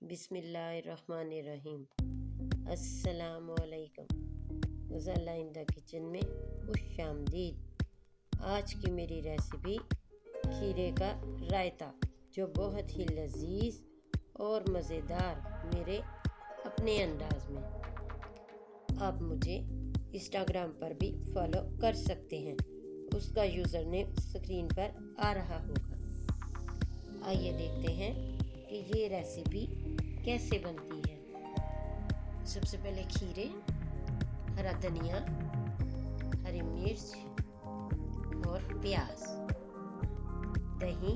बिस्मिल्लाहिर्रहमानिर्रहीम। अस्सलामुअलैकुम। गुज़ाला in the kitchen में खुश आमदीद। आज की मेरी रेसिपी खीरे का रायता, जो बहुत ही लजीज और मज़ेदार मेरे अपने अंदाज में। आप मुझे इंस्टाग्राम पर भी फॉलो कर सकते हैं, उसका यूज़र नेम स्क्रीन पर आ रहा होगा। आइए देखते हैं कि ये रेसिपी कैसे बनती है। सबसे पहले खीरे, हरा धनिया, हरी मिर्च और प्याज, दही,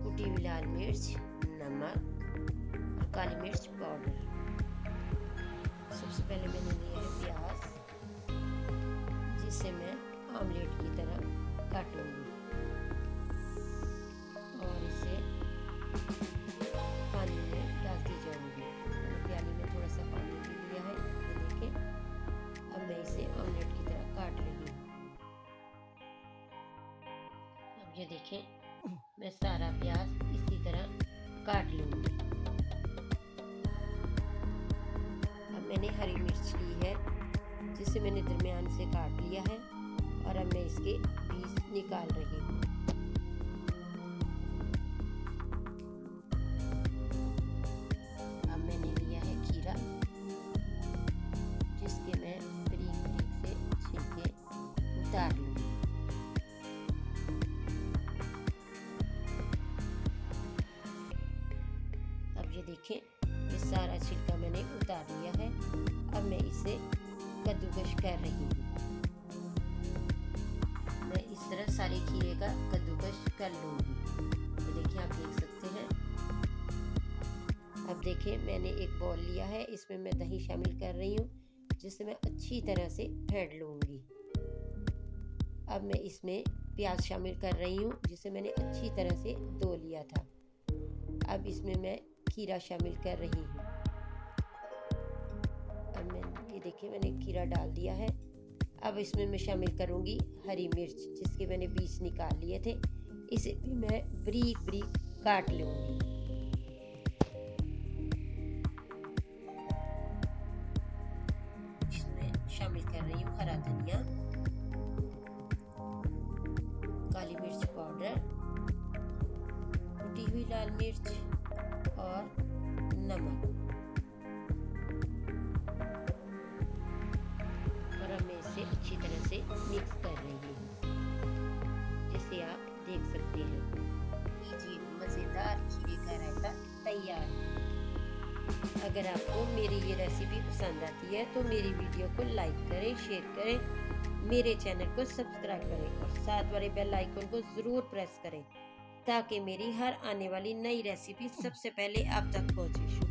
कुटी हुई लाल मिर्च, नमक और काली मिर्च पाउडर। सबसे पहले मैंने लिया है प्याज, जिसे मैं आमलेट की तरह काटूंगी और इसे पानी में डालती जाऊंगी। मैंने प्याली में थोड़ा सा पानी भी लिया है, ये देखें। अब मैं इसे आमलेट की तरह काट रही हूँ। अब ये देखें, मैं सारा प्याज इसी तरह काट लूंगी। अब मैंने हरी मिर्च ली है, जिसे मैंने दरमियान से काट लिया है और अब मैं इसके बीज निकाल रही हूँ। अब मैंने लिया है खीरा, जिसके मैं बारीक बारीक से छिलके उतार लूँगी। अब ये देखें, ये सारा छिलका मैंने उतार लिया है। अब मैं इसे कद्दूकस कर रही हूँ। मैं इस तरह सारे खीरे का कद्दूकस कर लूँगी। तो देखिए, आप देख सकते हैं। अब देखिए, मैंने एक बॉल लिया है, इसमें मैं दही शामिल कर रही हूँ, जिसे मैं अच्छी तरह से फेंट लूँगी। अब मैं इसमें प्याज शामिल कर रही हूँ, जिसे मैंने अच्छी तरह से धो लिया था। अब इसमें मैं खीरा शामिल कर रही हूँ। अब ये देखिए, मैंने खीरा डाल दिया है। अब इसमें मैं शामिल करूँगी हरी मिर्च, जिसके मैंने बीज निकाल लिए थे। इसे भी मैं बारीक बारीक काट लूँगी। इसमें शामिल कर रही हूँ हरा धनिया, काली मिर्च पाउडर, कुटी हुई लाल मिर्च और नमक। और अब मैं इसे अच्छी तरह से मिक्स कर रही हूँ, जिसे आप देख सकते हैं। लीजिए, मज़ेदार खीरे का रायता तैयार है। अगर आपको मेरी ये रेसिपी पसंद आती है तो मेरी वीडियो को लाइक करें, शेयर करें, मेरे चैनल को सब्सक्राइब करें और साथ वाले बेल आइकन को ज़रूर प्रेस करें, ताकि मेरी हर आने वाली नई रेसिपी सबसे पहले आप तक पहुँचे।